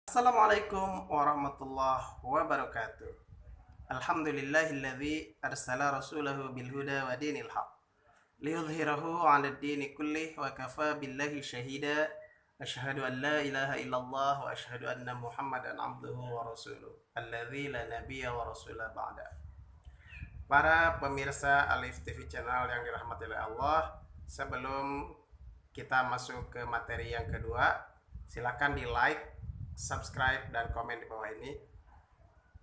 Assalamualaikum warahmatullahi wabarakatuh. Alhamdulillahilladzi arsala rasulahu bil huda wa dinil haq liyudhhirahu 'alad dini kullih wa kafa billahi syahida. Asyhadu an la ilaha illallah wa asyhadu anna Muhammadan abduhu wa rasuluh alladzi la nabiyya wa rasula ba'da. Para pemirsa Alif TV channel yang dirahmati oleh Allah, sebelum kita masuk ke materi yang kedua, silakan di like, subscribe, dan komen di bawah ini.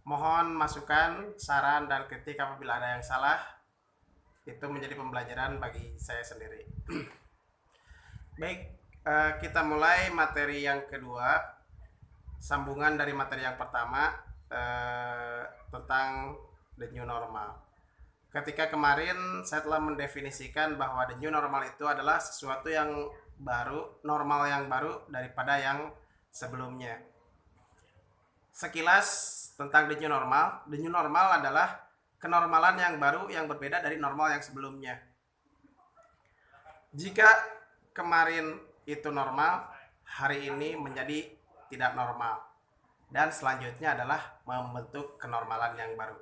Mohon masukan, saran, dan kritik apabila ada yang salah. Itu menjadi pembelajaran bagi saya sendiri. Baik, kita mulai materi yang kedua. Sambungan dari materi yang pertama tentang the new normal. Ketika kemarin saya telah mendefinisikan bahwa the new normal itu adalah sesuatu yang baru, normal yang baru daripada yang sebelumnya. Sekilas tentang the new normal. The new normal adalah kenormalan yang baru yang berbeda dari normal yang sebelumnya. Jika kemarin itu normal, hari ini menjadi tidak normal. Dan selanjutnya adalah membentuk kenormalan yang baru.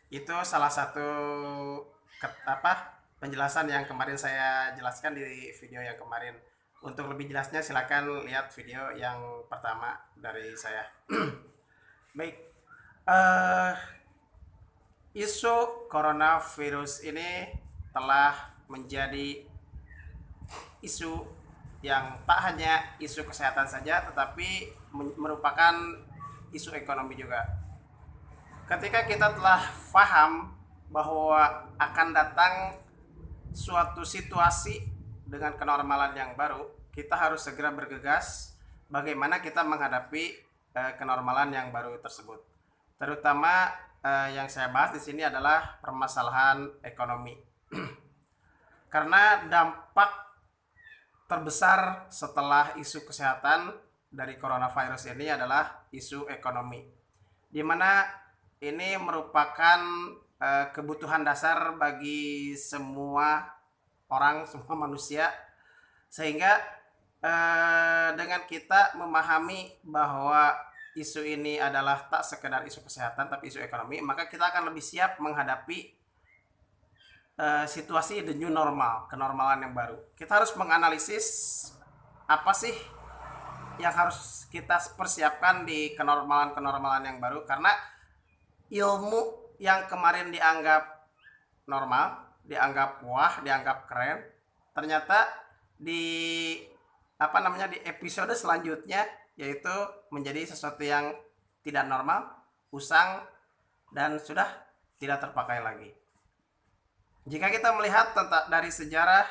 Itu salah satu penjelasan yang kemarin saya jelaskan di video yang kemarin. Untuk lebih jelasnya silakan lihat video yang pertama dari saya. Baik, isu coronavirus ini telah menjadi isu yang tak hanya isu kesehatan saja, tetapi merupakan isu ekonomi juga. Ketika kita telah paham bahwa akan datang suatu situasi dengan kenormalan yang baru, kita harus segera bergegas bagaimana kita menghadapi kenormalan yang baru tersebut. Terutama yang saya bahas di sini adalah permasalahan ekonomi. Karena dampak terbesar setelah isu kesehatan dari coronavirus ini adalah isu ekonomi, di mana ini merupakan kebutuhan dasar bagi semua orang, semua manusia, sehingga dengan kita memahami bahwa isu ini adalah tak sekedar isu kesehatan tapi isu ekonomi, maka kita akan lebih siap menghadapi situasi the new normal, kenormalan yang baru. Kita harus menganalisis apa sih yang harus kita persiapkan di kenormalan yang baru, karena ilmu yang kemarin dianggap normal, dianggap wah, dianggap keren, ternyata di di episode selanjutnya yaitu menjadi sesuatu yang tidak normal, usang, dan sudah tidak terpakai lagi. Jika kita melihat dari sejarah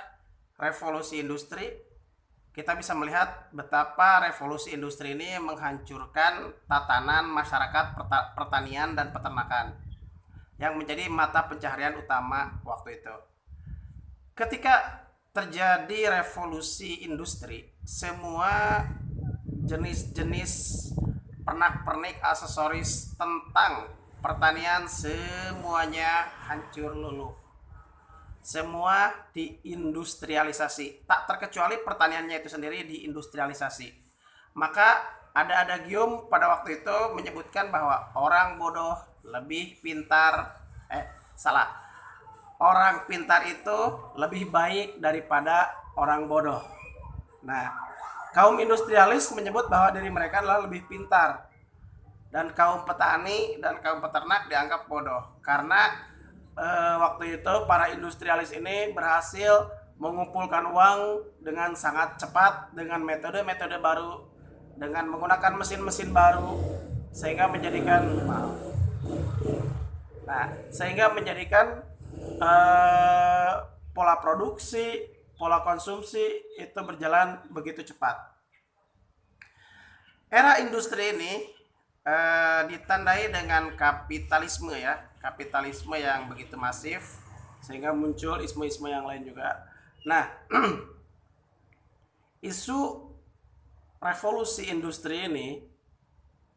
revolusi industri, kita bisa melihat betapa revolusi industri ini menghancurkan tatanan masyarakat pertanian dan peternakan yang menjadi mata pencaharian utama waktu itu. Ketika terjadi revolusi industri, semua jenis-jenis pernak-pernik aksesoris tentang pertanian semuanya hancur luluh. Semua diindustrialisasi, tak terkecuali pertaniannya itu sendiri diindustrialisasi. Maka ada adagium pada waktu itu menyebutkan bahwa orang bodoh lebih pintar, orang pintar itu lebih baik daripada orang bodoh. Nah, kaum industrialis menyebut bahwa diri mereka adalah lebih pintar, dan kaum petani dan kaum peternak dianggap bodoh karena waktu itu para industrialis ini berhasil mengumpulkan uang dengan sangat cepat dengan metode-metode baru, dengan menggunakan mesin-mesin baru, sehingga menjadikan pola produksi, pola konsumsi itu berjalan begitu cepat. Era industri ini ditandai dengan kapitalisme yang begitu masif, sehingga muncul isme-isme yang lain juga. Nah, isu revolusi industri ini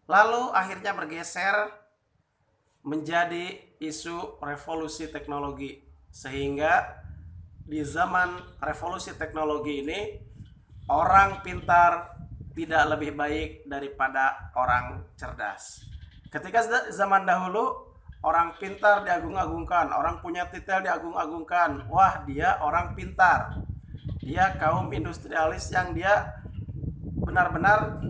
lalu akhirnya bergeser menjadi isu revolusi teknologi, sehingga di zaman revolusi teknologi ini orang pintar tidak lebih baik daripada orang cerdas. Ketika zaman dahulu orang pintar diagung-agungkan, orang punya titel diagung-agungkan. Wah, dia orang pintar. Dia kaum industrialis yang dia benar-benar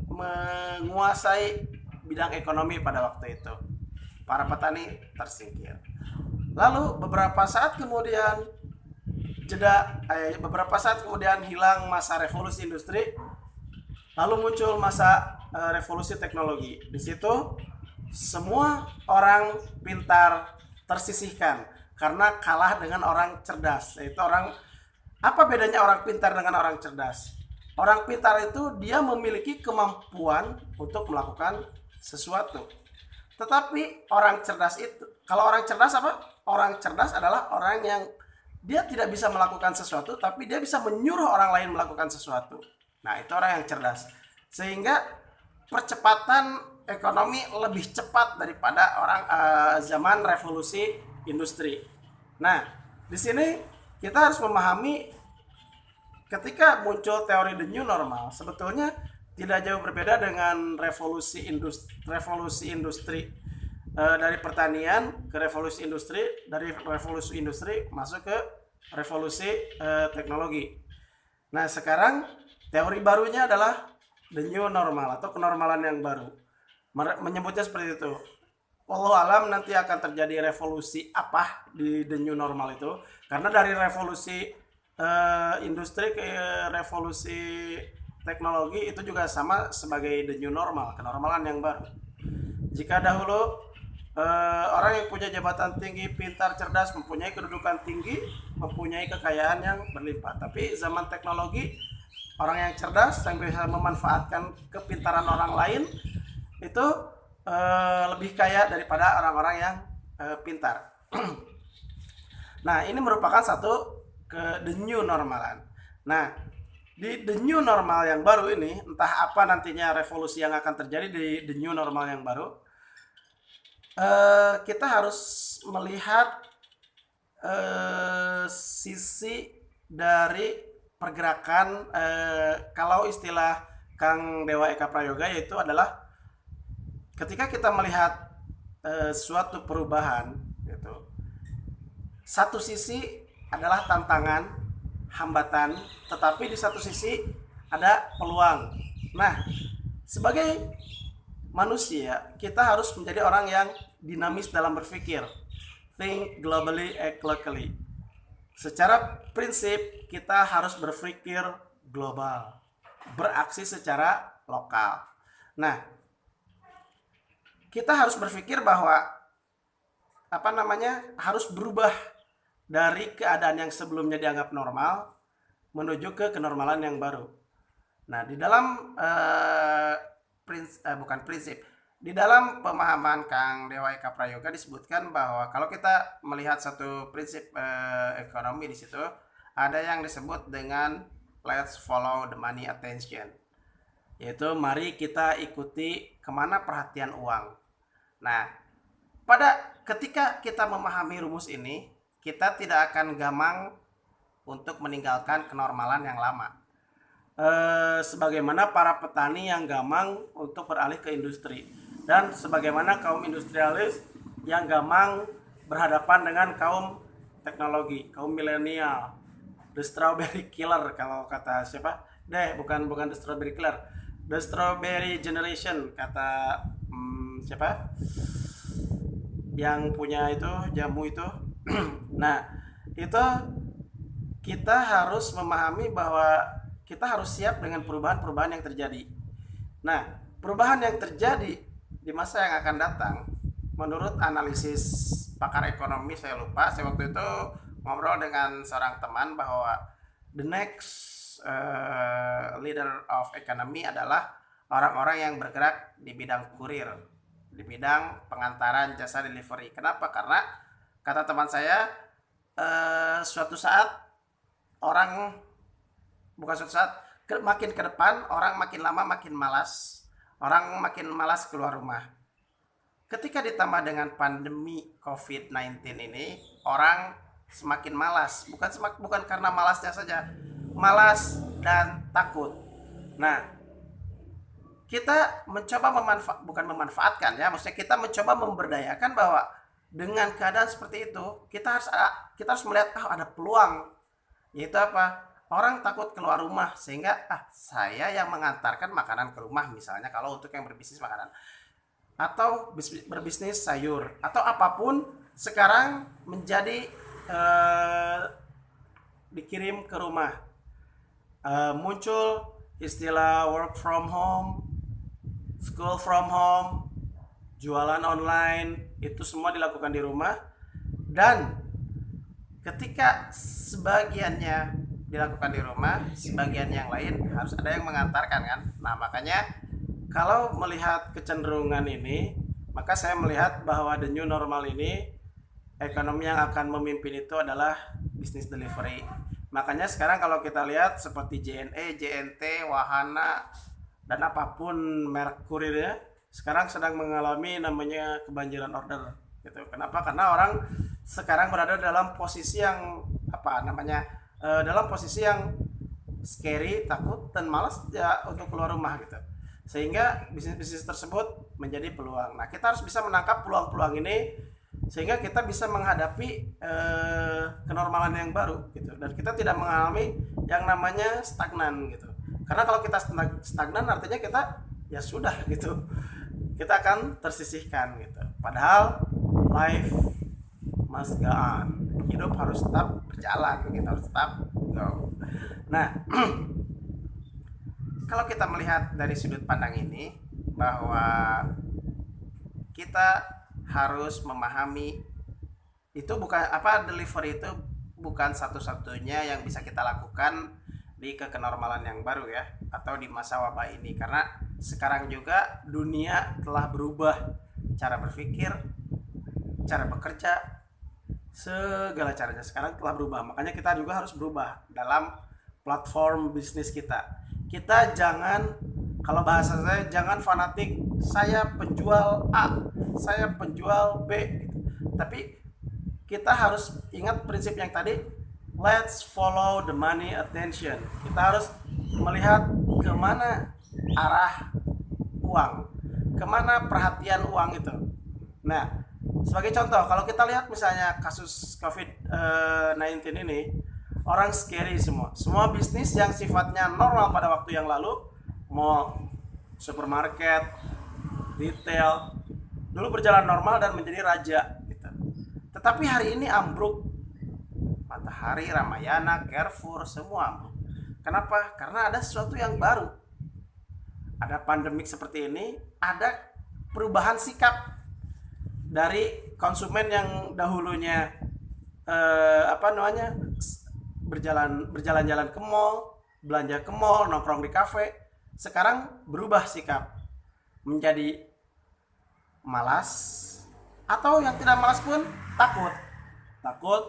menguasai bidang ekonomi pada waktu itu. Para petani tersingkir. Lalu beberapa saat kemudian hilang masa revolusi industri, lalu muncul masa revolusi teknologi. Di situ semua orang pintar tersisihkan karena kalah dengan orang cerdas. Apa bedanya orang pintar dengan orang cerdas? Orang pintar itu dia memiliki kemampuan untuk melakukan sesuatu. Tetapi orang cerdas itu, kalau orang cerdas apa? Orang cerdas adalah orang yang dia tidak bisa melakukan sesuatu, tapi dia bisa menyuruh orang lain melakukan sesuatu. Nah, itu orang yang cerdas. Sehingga percepatan ekonomi lebih cepat daripada zaman revolusi industri. Nah, di sini kita harus memahami ketika muncul teori the new normal, sebetulnya tidak jauh berbeda dengan revolusi industri dari pertanian ke revolusi industri, dari revolusi industri masuk ke revolusi teknologi. Nah, sekarang teori barunya adalah the new normal atau kenormalan yang baru. Menyebutnya seperti itu. Wallahu alam nanti akan terjadi revolusi apa di the new normal itu, karena dari revolusi industri ke revolusi teknologi itu juga sama sebagai the new normal, kenormalan yang baru. Jika dahulu orang yang punya jabatan tinggi, pintar, cerdas, mempunyai kedudukan tinggi, mempunyai kekayaan yang berlimpah. Tapi zaman teknologi, orang yang cerdas yang bisa memanfaatkan kepintaran orang lain itu lebih kaya daripada orang-orang yang pintar. Nah, ini merupakan satu the new normalan. Nah, di the new normal yang baru ini, entah apa nantinya revolusi yang akan terjadi di the new normal yang baru, kita harus melihat sisi dari pergerakan, kalau istilah Kang Dewa Eka Prayoga, yaitu adalah ketika kita melihat suatu perubahan, gitu, satu sisi adalah tantangan, hambatan, tetapi di satu sisi ada peluang. Nah, sebagai manusia kita harus menjadi orang yang dinamis dalam berpikir, think globally, act locally. Secara prinsip kita harus berpikir global, beraksi secara lokal. Nah, kita harus berpikir bahwa harus berubah dari keadaan yang sebelumnya dianggap normal menuju ke kenormalan yang baru. Nah, di dalam di dalam pemahaman Kang Dewa Eka Prayoga disebutkan bahwa kalau kita melihat satu prinsip ekonomi, di situ ada yang disebut dengan let's follow the money attention, yaitu mari kita ikuti kemana perhatian uang. Nah, ketika kita memahami rumus ini, kita tidak akan gampang untuk meninggalkan kenormalan yang lama. Sebagaimana para petani yang gampang untuk beralih ke industri, dan sebagaimana kaum industrialis yang gampang berhadapan dengan kaum teknologi, kaum milenial, the strawberry killer kalau kata siapa? Bukan the strawberry killer, the strawberry generation kata siapa? Yang punya itu jamu itu. Nah, itu kita harus memahami bahwa kita harus siap dengan perubahan-perubahan yang terjadi. Nah, perubahan yang terjadi di masa yang akan datang, menurut analisis pakar ekonomi, saya waktu itu ngobrol dengan seorang teman bahwa the next leader of economy adalah orang-orang yang bergerak di bidang kurir, di bidang pengantaran jasa delivery. Kenapa? Karena kata teman saya, makin ke depan orang makin lama makin malas, orang makin malas keluar rumah. Ketika ditambah dengan pandemi COVID-19 ini, orang semakin malas, bukan karena malasnya saja, malas, dan takut. Nah, kita mencoba bukan memanfaatkan ya, maksudnya kita mencoba memberdayakan bahwa dengan keadaan seperti itu kita harus melihat ada peluang, yaitu apa? Orang takut keluar rumah sehingga saya yang mengantarkan makanan ke rumah, misalnya kalau untuk yang berbisnis makanan atau berbisnis sayur atau apapun sekarang menjadi dikirim ke rumah. Muncul istilah work from home, school from home, jualan online, itu semua dilakukan di rumah. Dan ketika sebagiannya dilakukan di rumah, sebagian yang lain harus ada yang mengantarkan kan. Nah, makanya kalau melihat kecenderungan ini, maka saya melihat bahwa the new normal ini, ekonomi yang akan memimpin itu adalah bisnis delivery. Makanya sekarang kalau kita lihat seperti JNE, JNT, Wahana, dan apapun merek kurirnya sekarang sedang mengalami namanya kebanjiran order gitu. Kenapa? Karena orang sekarang berada dalam posisi yang dalam posisi yang scary, takut, dan malas ya untuk keluar rumah gitu. Sehingga bisnis-bisnis tersebut menjadi peluang. Nah, kita harus bisa menangkap peluang-peluang ini sehingga kita bisa menghadapi kenormalan yang baru gitu, dan kita tidak mengalami yang namanya stagnan gitu. Karena kalau kita stagnan artinya kita ya sudah gitu, kita akan tersisihkan gitu. Padahal life must go on, hidup harus tetap berjalan, kita harus tetap go. Nah, kalau kita melihat dari sudut pandang ini bahwa kita harus memahami itu delivery itu bukan satu-satunya yang bisa kita lakukan di kenormalan yang baru ya, atau di masa wabah ini, karena sekarang juga dunia telah berubah, cara berpikir, cara bekerja, segala caranya sekarang telah berubah. Makanya kita juga harus berubah dalam platform bisnis kita. Kita jangan, kalau bahasa saya, jangan fanatik saya penjual A, saya penjual B gitu. Tapi kita harus ingat prinsip yang tadi, let's follow the money attention. Kita harus melihat kemana arah uang, kemana perhatian uang itu. Nah, sebagai contoh, kalau kita lihat misalnya kasus COVID-19 ini, orang scary semua. Semua bisnis yang sifatnya normal pada waktu yang lalu, mall, supermarket, retail, dulu berjalan normal dan menjadi raja gitu. Tetapi hari ini ambruk. Matahari, Ramayana, Carrefour, semua ambruk. Kenapa? Karena ada sesuatu yang baru. Ada pandemik seperti ini, ada perubahan sikap dari konsumen yang dahulunya berjalan-jalan ke mall, belanja ke mall, nongkrong di kafe, sekarang berubah sikap menjadi malas, atau yang tidak malas pun takut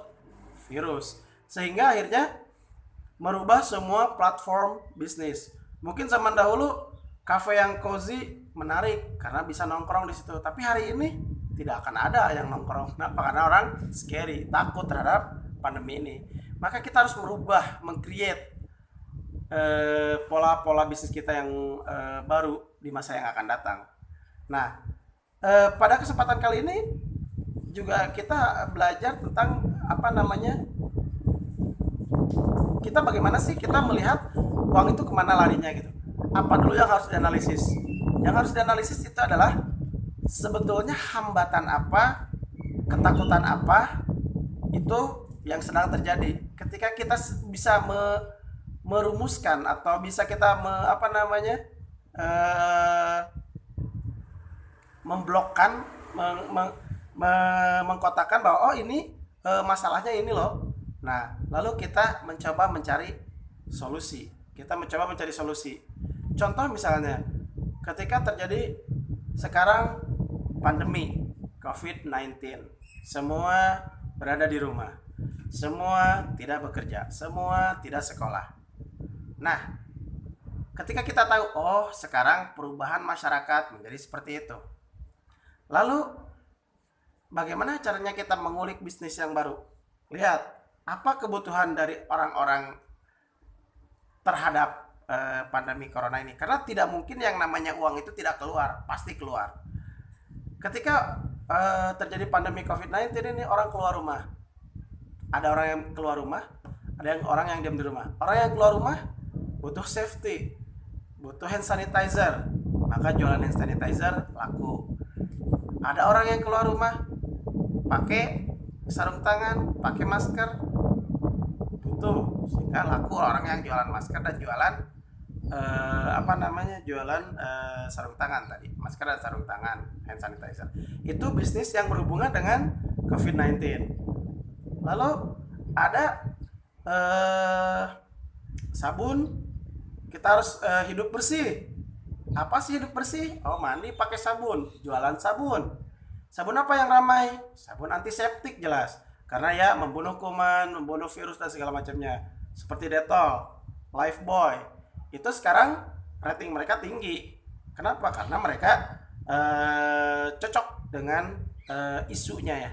virus, sehingga akhirnya merubah semua platform bisnis. Mungkin zaman dahulu kafe yang cozy menarik karena bisa nongkrong di situ, tapi hari ini tidak akan ada yang nongkrong. Kenapa? Karena orang scary, takut terhadap pandemi ini. Maka kita harus merubah, meng-create pola-pola bisnis kita yang baru di masa yang akan datang. Nah, pada kesempatan kali ini juga kita belajar tentang kita bagaimana sih kita melihat uang itu kemana larinya gitu. Apa dulu yang harus dianalisis? Yang harus dianalisis itu adalah sebetulnya hambatan apa, ketakutan apa itu yang sedang terjadi. Ketika kita bisa merumuskan atau bisa kita memblokkan, mengkotakkan bahwa ini masalahnya ini loh. Nah, lalu kita mencoba mencari solusi. Contoh misalnya, ketika terjadi sekarang pandemi COVID-19, semua berada di rumah, semua tidak bekerja, semua tidak sekolah. Nah, ketika kita tahu, sekarang perubahan masyarakat menjadi seperti itu, lalu bagaimana caranya kita mengulik bisnis yang baru? Lihat, apa kebutuhan dari orang-orang terhadap pandemi corona ini, karena tidak mungkin yang namanya uang itu tidak keluar, pasti keluar. Ketika terjadi pandemi COVID-19 ini, orang keluar rumah, ada orang yang keluar rumah, ada yang orang yang diam di rumah. Orang yang keluar rumah butuh safety, butuh hand sanitizer, maka jualan hand sanitizer laku. Ada orang yang keluar rumah pakai sarung tangan, pakai masker, butuh, sehingga laku orang yang jualan masker dan jualan jualan sarung tangan tadi, masker dan sarung tangan, hand sanitizer. Itu bisnis yang berhubungan dengan COVID-19. Lalu ada sabun, kita harus hidup bersih. Apa sih hidup bersih? Oh, mandi pakai sabun, jualan sabun. Sabun apa yang ramai? Sabun antiseptik jelas, karena ya membunuh kuman, membunuh virus dan segala macamnya. Seperti Dettol, Lifebuoy. Itu sekarang rating mereka tinggi. Kenapa? Karena mereka cocok dengan isunya ya.